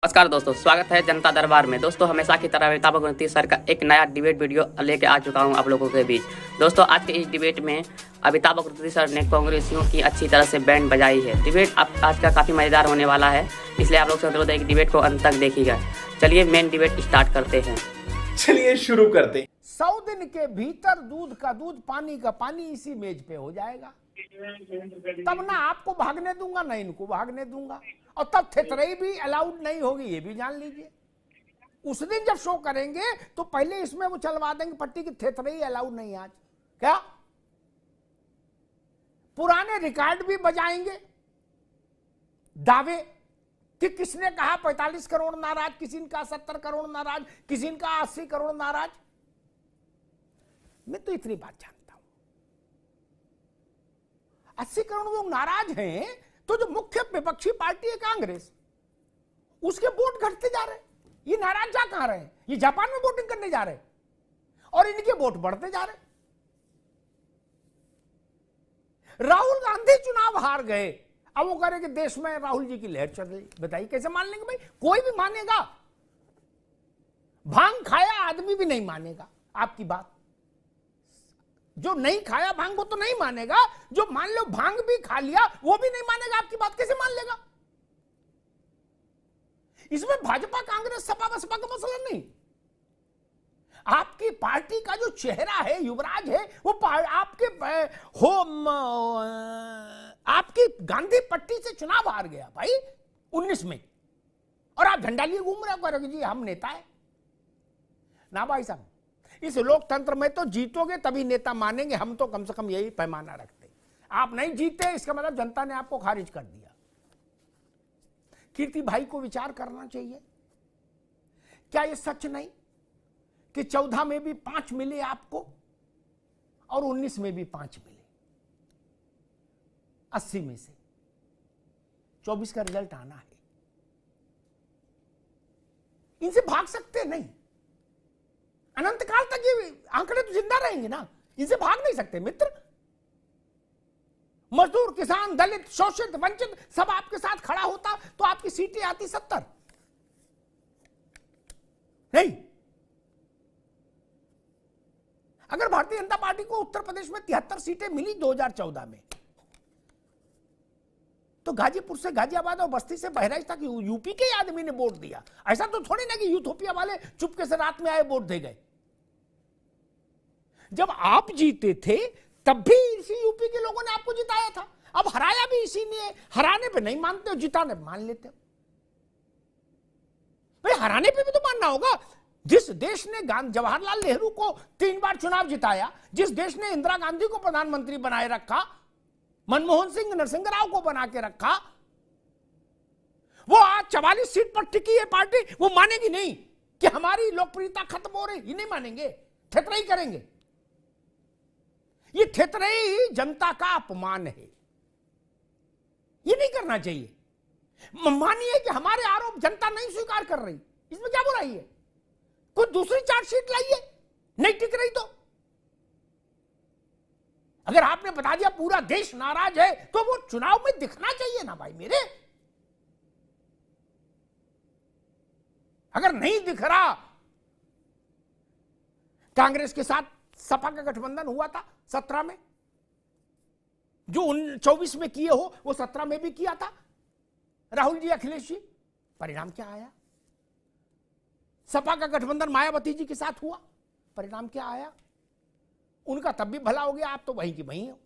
नमस्कार दोस्तों, स्वागत है जनता दरबार में। दोस्तों, हमेशा की तरह अमिताभ गुणवंती सर का एक नया डिबेट वीडियो लेके आ चुका हूं आप लोगों के बीच। दोस्तों, आज के इस डिबेट में अमिताभ गुणवंती सर ने कांग्रेसियों की अच्छी तरह से बैंड बजाई है। डिबेट आज का काफ़ी मज़ेदार होने वाला है, इसलिए आप लोग से अनुरोध है कि डिबेट को अंत तक देखिएगा। चलिए मेन डिबेट स्टार्ट करते हैं। चलिए शुरू करते हैं। 100 दिन के भीतर दूध का दूध, पानी का पानी इसी मेज पे हो जाएगा। तब ना आपको भागने दूंगा ना इनको भागने दूंगा, और तब थेथरई भी अलाउड नहीं होगी, ये भी जान लीजिए। उस दिन जब शो करेंगे तो पहले इसमें वो चलवा देंगे पट्टी की थेथरई अलाउड नहीं आज। क्या पुराने रिकॉर्ड भी बजाएंगे, दावे कि किसने कहा 45 करोड़ नाराज, किसी ने कहा 70 करोड़ नाराज, किसी ने कहा 80 करोड़ नाराज। मैं तो इतनी बात जानता हूं, 80 करोड़ लोग नाराज हैं तो जो मुख्य विपक्षी पार्टी है कांग्रेस, उसके वोट घटते जा रहे हैं। ये नाराज जा कहां रहे हैं? ये जापान में वोटिंग करने जा रहे हैं और इनके वोट बढ़ते जा रहे हैं। राहुल गांधी चुनाव हार गए, अब वो कह रहे कि देश में राहुल जी की लहर चल रही। बताइए कैसे मान लेंगे भाई? कोई भी मानेगा? भांग खाया आदमी भी नहीं मानेगा आपकी बात। जो नहीं खाया भांग वो तो नहीं मानेगा, जो मान लो भांग भी खा लिया वो भी नहीं मानेगा आपकी बात। कैसे मान लेगा? इसमें भाजपा कांग्रेस सपा बसपा का मसला नहीं। आपकी पार्टी का जो चेहरा है, युवराज है, वो आपकी गांधी पट्टी से चुनाव हार गया भाई 19 में, और आप झंडा लिए घूम रहे हो जी हम नेता है ना। भाई साहब, इस लोकतंत्र में तो जीतोगे तभी नेता मानेंगे। हम तो कम से कम यही पैमाना रखते। आप नहीं जीते इसका मतलब जनता ने आपको खारिज कर दिया। कीर्ति भाई को विचार करना चाहिए। क्या यह सच नहीं कि 14 में भी 5 मिले आपको और 19 में भी 5 मिले? 80 में से 24 का रिजल्ट आना है। इनसे भाग सकते नहीं, अनंत काल तक ये आंकड़े तो जिंदा रहेंगे ना, इनसे भाग नहीं सकते मित्र। मजदूर, किसान, दलित, शोषित, वंचित सब आपके साथ खड़ा होता तो आपकी सीटें आती 70 नहीं। अगर भारतीय जनता पार्टी को उत्तर प्रदेश में 73 सीटें मिली 2014 में, तो गाजीपुर से गाजियाबाद और बस्ती से बहराइच तक यूपी के आदमी ने वोट दिया। ऐसा तो थोड़ी ना कि यूथोपिया वाले चुपके से रात में आए वोट दे गए। जब आप जीते थे तब भी इसी यूपी के लोगों ने आपको जिताया था। अब हराया भी इसी ने। हराने पे नहीं मानते हो, जिताने पे मान लेते हो भाई। हराने पे भी तो मानना होगा। जिस देश ने जवाहरलाल नेहरू को 3 बार चुनाव जिताया, जिस देश ने इंदिरा गांधी को प्रधानमंत्री बनाए रखा, मनमोहन सिंह, नरसिंह राव को बना के रखा, वो आज 44 सीट पर टिकी है पार्टी। वो मानेगी नहीं कि हमारी लोकप्रियता खत्म हो रही? ये नहीं मानेंगे, थेथरई करेंगे। ये थेथरई जनता का अपमान है, ये नहीं करना चाहिए। मानिए कि हमारे आरोप जनता नहीं स्वीकार कर रही, इसमें क्या बुराई है? कोई दूसरी चार्जशीट लाइए, नहीं टिक रही तो। अगर आपने बता दिया पूरा देश नाराज है तो वो चुनाव में दिखना चाहिए ना भाई मेरे। अगर नहीं दिख रहा, कांग्रेस के साथ सपा का गठबंधन हुआ था 17 में, जो 24 में किए हो वो 17 में भी किया था राहुल जी, अखिलेश जी। परिणाम क्या आया? सपा का गठबंधन मायावती जी के साथ हुआ, परिणाम क्या आया? उनका तब भी भला हो गया, आप तो वहीं की वहीं हो,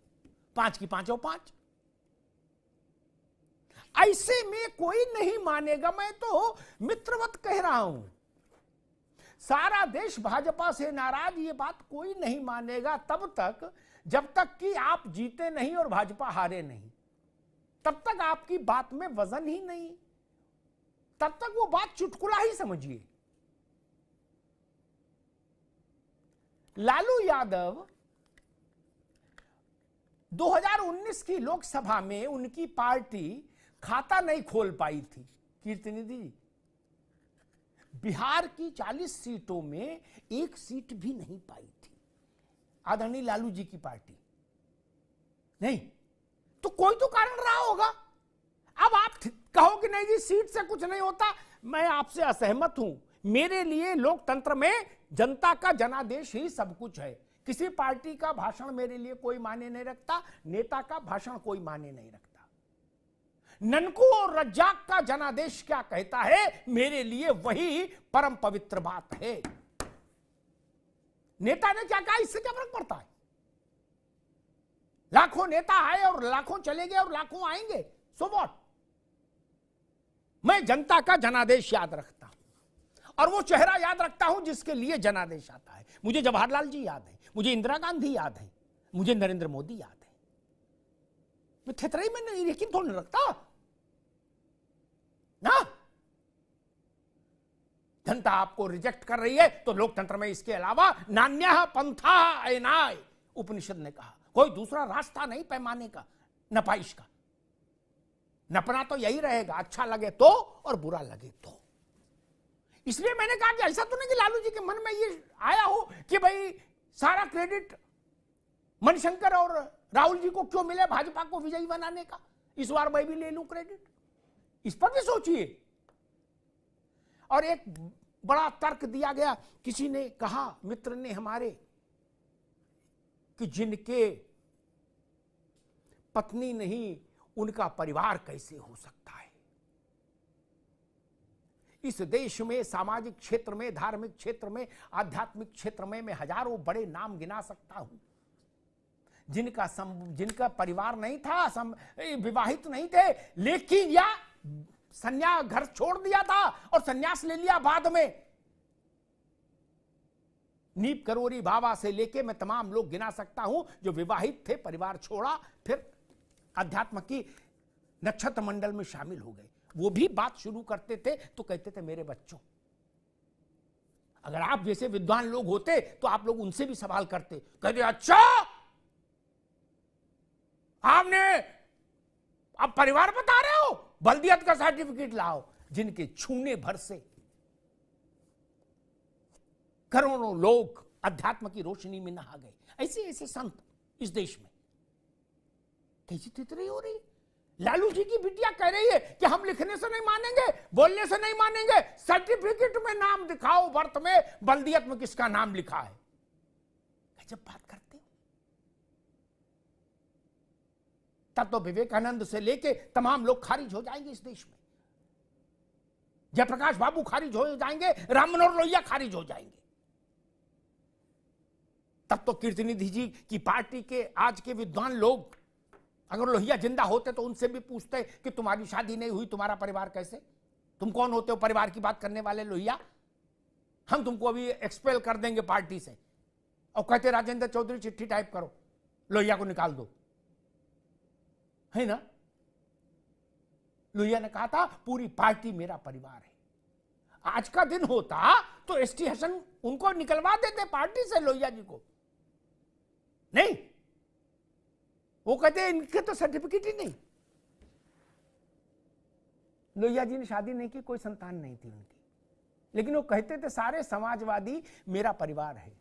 5 की 5 5। ऐसे में कोई नहीं मानेगा। मैं तो मित्रवत कह रहा हूं, सारा देश भाजपा से नाराज, ये बात कोई नहीं मानेगा तब तक जब तक कि आप जीते नहीं और भाजपा हारे नहीं। तब तक आपकी बात में वजन ही नहीं, तब तक वो बात चुटकुला ही समझिए। लालू यादव 2019 की लोकसभा में उनकी पार्टी खाता नहीं खोल पाई थी। कीर्तिनिधि जी, बिहार की 40 सीटों में 1 सीट भी नहीं पाई थी आदरणीय लालू जी की पार्टी। नहीं तो कोई तो कारण रहा होगा। अब आप कहो कि नहीं जी सीट से कुछ नहीं होता, मैं आपसे असहमत हूं। मेरे लिए लोकतंत्र में जनता का जनादेश ही सब कुछ है। किसी पार्टी का भाषण मेरे लिए कोई मायने नहीं रखता, नेता का भाषण कोई मायने नहीं रखता। ननकू और रज्जाक का जनादेश क्या कहता है, मेरे लिए वही परम पवित्र बात है। नेता ने क्या कहा, इससे क्या फर्क पड़ता है? लाखों नेता आए और लाखों चले गए और लाखों आएंगे, सो व्हाट। मैं जनता का जनादेश याद रखता हूं और वो चेहरा याद रखता हूं जिसके लिए जनादेश आता है। मुझे जवाहरलाल जी याद है, मुझे इंदिरा गांधी याद है, मुझे नरेंद्र मोदी याद है। मैं थेतराई में नहीं यकीन थोड़ा नहीं रखता ना। जनता आपको रिजेक्ट कर रही है तो लोकतंत्र में इसके अलावा नान्यः पंथः अयनाय, उपनिषद ने कहा, कोई दूसरा रास्ता नहीं पैमाने का, नपाइश का। नपना तो यही रहेगा, अच्छा लगे तो और बुरा लगे तो। इसलिए मैंने कहा कि ऐसा तो नहीं कि लालू जी के मन में ये आया हो कि भाई सारा क्रेडिट मणिशंकर और राहुल जी को क्यों मिले भाजपा को विजयी बनाने का, इस बार मैं भी ले लूं क्रेडिट। इस पर भी सोचिए। और एक बड़ा तर्क दिया गया, किसी ने कहा, मित्र ने हमारे, कि जिनके पत्नी नहीं उनका परिवार कैसे हो सकता है। इस देश में सामाजिक क्षेत्र में, धार्मिक क्षेत्र में, आध्यात्मिक क्षेत्र में मैं हजारों बड़े नाम गिना सकता हूं जिनका परिवार नहीं था, विवाहित नहीं थे, लेकिन या संन्यास, घर छोड़ दिया था और संन्यास ले लिया बाद में। नीप करोरी बाबा से लेके मैं तमाम लोग गिना सकता हूं जो विवाहित थे, परिवार छोड़ा, फिर अध्यात्म की नक्षत्र मंडल में शामिल हो गए। वो भी बात शुरू करते थे तो कहते थे मेरे बच्चों। अगर आप जैसे विद्वान लोग होते तो आप लोग उनसे भी सवाल करते, कहते अच्छा आपने अब परिवार बता रहे हो, बल्दियत का सर्टिफिकेट लाओ। जिनके छूने भर से करोड़ों लोग अध्यात्म की रोशनी में नहा गए। ऐसे ऐसे संत इस देश में। कैसी तितरी हो रही। लालू जी की बिटिया कह रही है कि हम लिखने से नहीं मानेंगे, बोलने से नहीं मानेंगे, सर्टिफिकेट में नाम दिखाओ, बर्थ में बल्दियत में किसका नाम लिखा है। जब बात करते हो तब तो विवेकानंद से लेके तमाम लोग खारिज हो जाएंगे इस देश में। जयप्रकाश बाबू खारिज हो जाएंगे, राम मनोहर लोहिया खारिज हो जाएंगे। तब तो कीर्तिनिधि जी की पार्टी के आज के विद्वान लोग अगर लोहिया जिंदा होते तो उनसे भी पूछते कि तुम्हारी शादी नहीं हुई, तुम्हारा परिवार कैसे, तुम कौन होते हो परिवार की बात करने वाले लोहिया, हम तुमको अभी एक्सपेल कर देंगे पार्टी से। और कहते राजेंद्र चौधरी चिट्ठी टाइप करो, लोहिया को निकाल दो, है ना। लोहिया ने कहा था पूरी पार्टी मेरा परिवार है। आज का दिन होता तो एसटी हसन उनको निकलवा देते पार्टी से, लोहिया जी को नहीं। वो कहते इनके तो सर्टिफिकेट ही नहीं। लोहिया जी ने शादी नहीं की, कोई संतान नहीं थी उनकी, लेकिन वो कहते थे सारे समाजवादी मेरा परिवार है।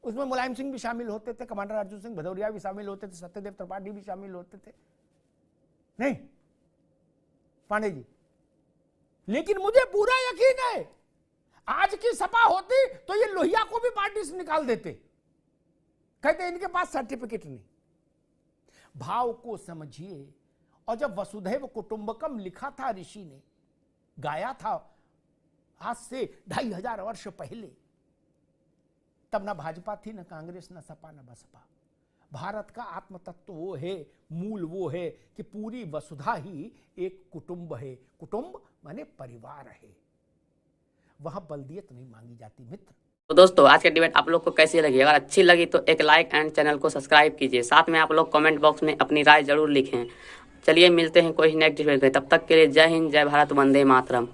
उसमें मुलायम सिंह भी शामिल होते थे, कमांडर अर्जुन सिंह भदौरिया भी शामिल होते थे, सत्यदेव त्रिपाठी भी शामिल होते थे, नहीं पांडे जी। लेकिन मुझे पूरा यकीन है आज की सपा होती तो ये लोहिया को भी पार्टी से निकाल देते। कहते इनके पास सर्टिफिकेट नहीं। भाव को समझिए। और जब वसुधैव कुटुंबकम लिखा था, ऋषि ने गाया था आज से 2500 वर्ष पहले, तब ना भाजपा थी, ना कांग्रेस, ना सपा, ना बसपा। भारत का आत्म तत्व वो है, मूल वो है कि पूरी वसुधा ही एक कुटुंब है। कुटुंब माने परिवार है, वहां बल्दियत नहीं मांगी जाती मित्र। तो दोस्तों आज की डिबेट आप लोग को कैसी लगी? अगर अच्छी लगी तो एक लाइक एंड चैनल को सब्सक्राइब कीजिए। साथ में आप लोग कमेंट बॉक्स में अपनी राय जरूर लिखें। चलिए मिलते हैं कोई नेक्स्ट डिबेट में, तब तक के लिए जय हिंद, जय भारत, वंदे मातरम।